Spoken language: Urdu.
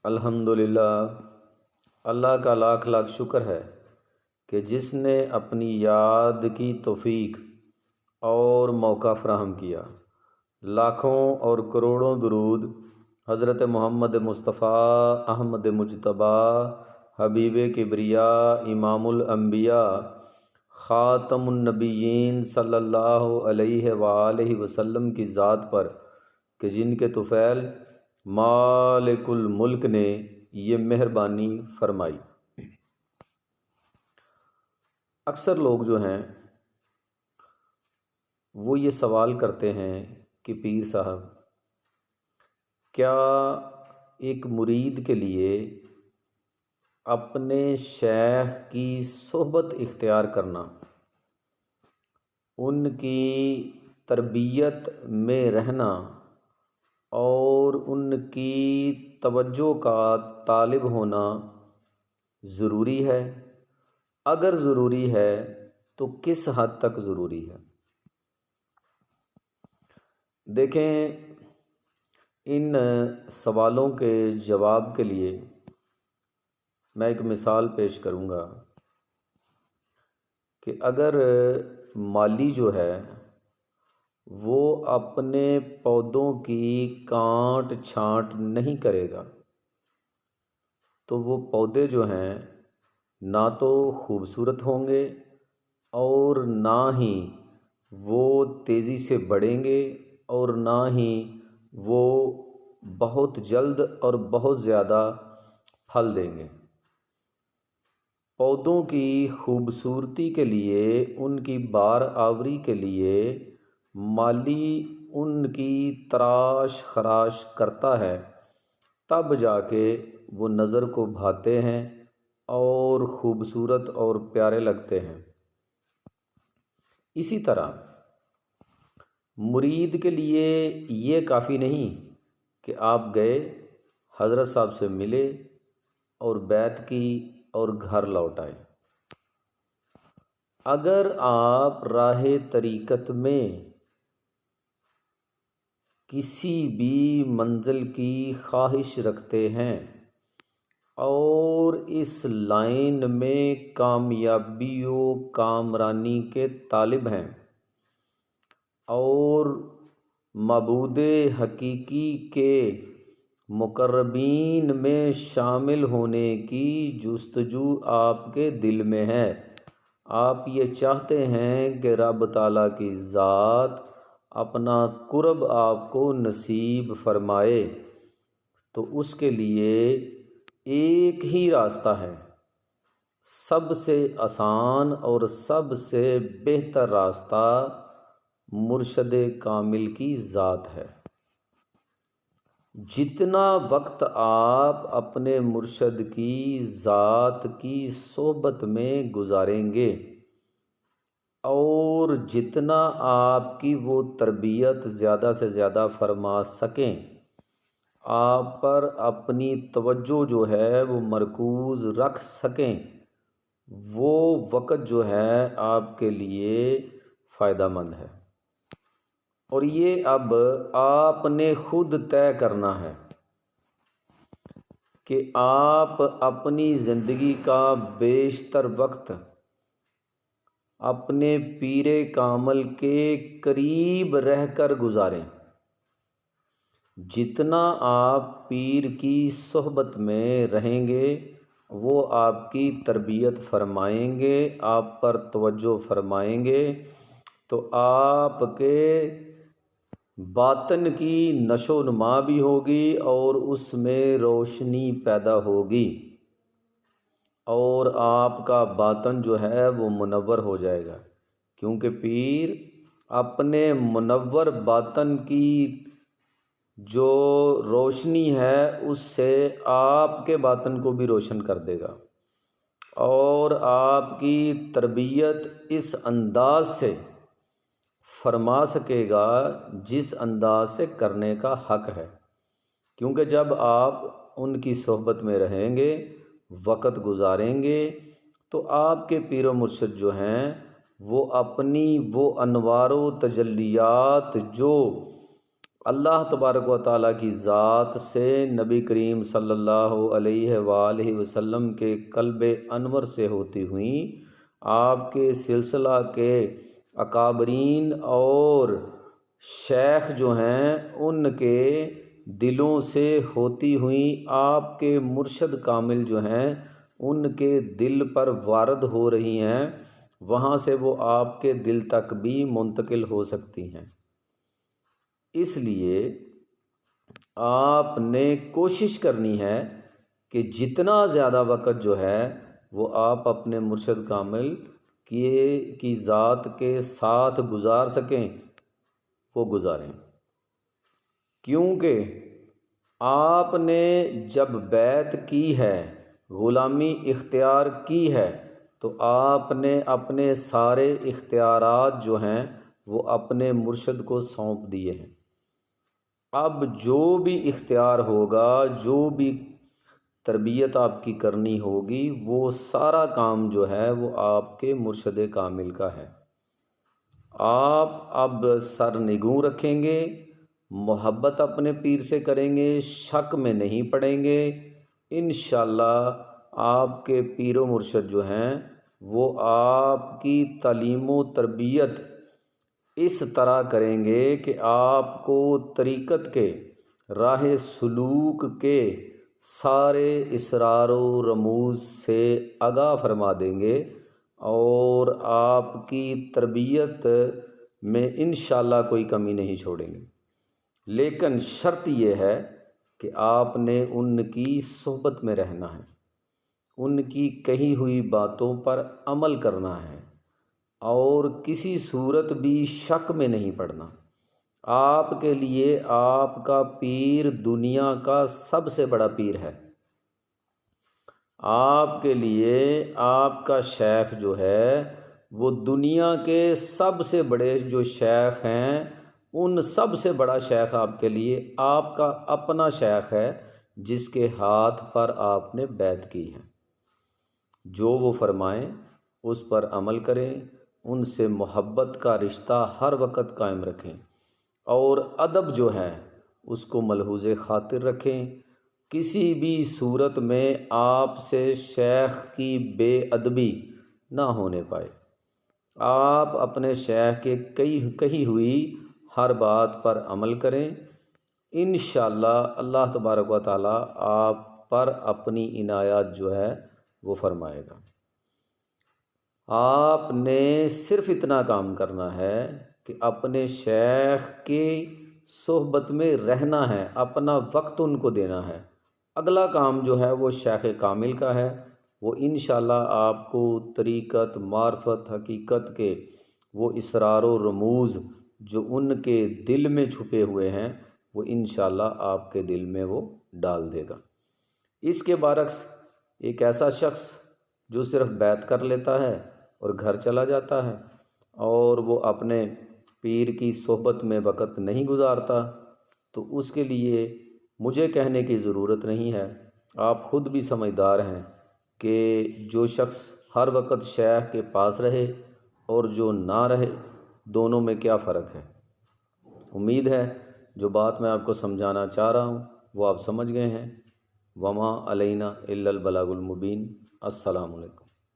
الحمدللہ، اللہ کا لاکھ لاکھ شکر ہے کہ جس نے اپنی یاد کی توفیق اور موقع فراہم کیا۔ لاکھوں اور کروڑوں درود حضرت محمد مصطفیٰ احمد مجتبیٰ حبیب کبریاء امام الانبیاء خاتم النبیین صلی اللہ علیہ وآلہ وسلم کی ذات پر کہ جن کے طفیل مالک الملک نے یہ مہربانی فرمائی۔ اکثر لوگ جو ہیں وہ یہ سوال کرتے ہیں کہ پیر صاحب، کیا ایک مرید کے لیے اپنے شیخ کی صحبت اختیار کرنا، ان کی تربیت میں رہنا اور ان کی توجہ کا طالب ہونا ضروری ہے؟ اگر ضروری ہے تو کس حد تک ضروری ہے؟ دیکھیں، ان سوالوں کے جواب کے لیے میں ایک مثال پیش کروں گا کہ اگر مالی جو ہے وہ اپنے پودوں کی کانٹ چھانٹ نہیں کرے گا تو وہ پودے جو ہیں نہ تو خوبصورت ہوں گے اور نہ ہی وہ تیزی سے بڑھیں گے اور نہ ہی وہ بہت جلد اور بہت زیادہ پھل دیں گے۔ پودوں کی خوبصورتی کے لیے، ان کی بار آوری کے لیے مالی ان کی تراش خراش کرتا ہے، تب جا کے وہ نظر کو بھاتے ہیں اور خوبصورت اور پیارے لگتے ہیں۔ اسی طرح مرید کے لیے یہ کافی نہیں کہ آپ گئے، حضرت صاحب سے ملے اور بیعت کی اور گھر لوٹ آئے۔ اگر آپ راہ طریقت میں کسی بھی منزل کی خواہش رکھتے ہیں اور اس لائن میں کامیابی و کامرانی کے طالب ہیں اور معبود حقیقی کے مقربین میں شامل ہونے کی جستجو آپ کے دل میں ہے، آپ یہ چاہتے ہیں کہ رب تعالیٰ کی ذات اپنا قرب آپ کو نصیب فرمائے، تو اس کے لیے ایک ہی راستہ ہے، سب سے آسان اور سب سے بہتر راستہ مرشد کامل کی ذات ہے۔ جتنا وقت آپ اپنے مرشد کی ذات کی صحبت میں گزاریں گے اور جتنا آپ کی وہ تربیت زیادہ سے زیادہ فرما سکیں، آپ پر اپنی توجہ جو ہے وہ مرکوز رکھ سکیں، وہ وقت جو ہے آپ کے لیے فائدہ مند ہے۔ اور یہ اب آپ نے خود طے کرنا ہے کہ آپ اپنی زندگی کا بیشتر وقت اپنے پیر کامل کے قریب رہ کر گزاریں۔ جتنا آپ پیر کی صحبت میں رہیں گے وہ آپ کی تربیت فرمائیں گے، آپ پر توجہ فرمائیں گے، تو آپ کے باطن کی نشو و نما بھی ہوگی اور اس میں روشنی پیدا ہوگی اور آپ کا باطن جو ہے وہ منور ہو جائے گا، کیونکہ پیر اپنے منور باطن کی جو روشنی ہے اس سے آپ کے باطن کو بھی روشن کر دے گا اور آپ کی تربیت اس انداز سے فرما سکے گا جس انداز سے کرنے کا حق ہے، کیونکہ جب آپ ان کی صحبت میں رہیں گے، وقت گزاریں گے، تو آپ کے پیر و مرشد جو ہیں وہ اپنی وہ انوار و تجلیات جو اللہ تبارک و تعالیٰ کی ذات سے نبی کریم صلی اللہ علیہ وآلہ وسلم کے قلب انور سے ہوتی ہوئیں آپ کے سلسلہ کے اکابرین اور شیخ جو ہیں ان کے دلوں سے ہوتی ہوئیں آپ کے مرشد کامل جو ہیں ان کے دل پر وارد ہو رہی ہیں، وہاں سے وہ آپ کے دل تک بھی منتقل ہو سکتی ہیں۔ اس لیے آپ نے کوشش کرنی ہے کہ جتنا زیادہ وقت جو ہے وہ آپ اپنے مرشد کامل کی ذات کے ساتھ گزار سکیں وہ گزاریں، کیونکہ آپ نے جب بیعت کی ہے، غلامی اختیار کی ہے، تو آپ نے اپنے سارے اختیارات جو ہیں وہ اپنے مرشد کو سونپ دیے ہیں۔ اب جو بھی اختیار ہوگا، جو بھی تربیت آپ کی کرنی ہوگی، وہ سارا کام جو ہے وہ آپ کے مرشد کامل کا ہے۔ آپ اب سر نگوں رکھیں گے، محبت اپنے پیر سے کریں گے، شک میں نہیں پڑیں گے، انشاءاللہ آپ کے پیر و مرشد جو ہیں وہ آپ کی تعلیم و تربیت اس طرح کریں گے کہ آپ کو طریقت کے راہ سلوک کے سارے اسرار و رموز سے آگاہ فرما دیں گے، اور آپ کی تربیت میں انشاءاللہ کوئی کمی نہیں چھوڑیں گے۔ لیکن شرط یہ ہے کہ آپ نے ان کی صحبت میں رہنا ہے، ان کی کہی ہوئی باتوں پر عمل کرنا ہے، اور کسی صورت بھی شک میں نہیں پڑنا۔ آپ کے لیے آپ کا پیر دنیا کا سب سے بڑا پیر ہے۔ آپ کے لیے آپ کا شیخ جو ہے وہ دنیا کے سب سے بڑے جو شیخ ہیں ان سب سے بڑا شیخ آپ کے لیے آپ کا اپنا شیخ ہے، جس کے ہاتھ پر آپ نے بیعت کی ہے۔ جو وہ فرمائیں اس پر عمل کریں، ان سے محبت کا رشتہ ہر وقت قائم رکھیں، اور ادب جو ہے اس کو ملحوظ خاطر رکھیں۔ کسی بھی صورت میں آپ سے شیخ کی بے ادبی نہ ہونے پائے۔ آپ اپنے شیخ کے کہی ہوئی ہر بات پر عمل کریں، انشاءاللہ اللہ تبارک و تعالیٰ آپ پر اپنی عنایات جو ہے وہ فرمائے گا۔ آپ نے صرف اتنا کام کرنا ہے کہ اپنے شیخ کی صحبت میں رہنا ہے، اپنا وقت ان کو دینا ہے۔ اگلا کام جو ہے وہ شیخ کامل کا ہے، وہ انشاءاللہ آپ کو طریقت، معرفت، حقیقت کے وہ اسرار و رموز جو ان کے دل میں چھپے ہوئے ہیں وہ انشاءاللہ آپ کے دل میں وہ ڈال دے گا۔ اس کے برعکس ایک ایسا شخص جو صرف بیعت کر لیتا ہے اور گھر چلا جاتا ہے اور وہ اپنے پیر کی صحبت میں وقت نہیں گزارتا، تو اس کے لیے مجھے کہنے کی ضرورت نہیں ہے، آپ خود بھی سمجھدار ہیں کہ جو شخص ہر وقت شیخ کے پاس رہے اور جو نہ رہے، دونوں میں کیا فرق ہے۔ امید ہے جو بات میں آپ کو سمجھانا چاہ رہا ہوں وہ آپ سمجھ گئے ہیں۔ وما علینا الا البلاغ المبین۔ السلام علیکم۔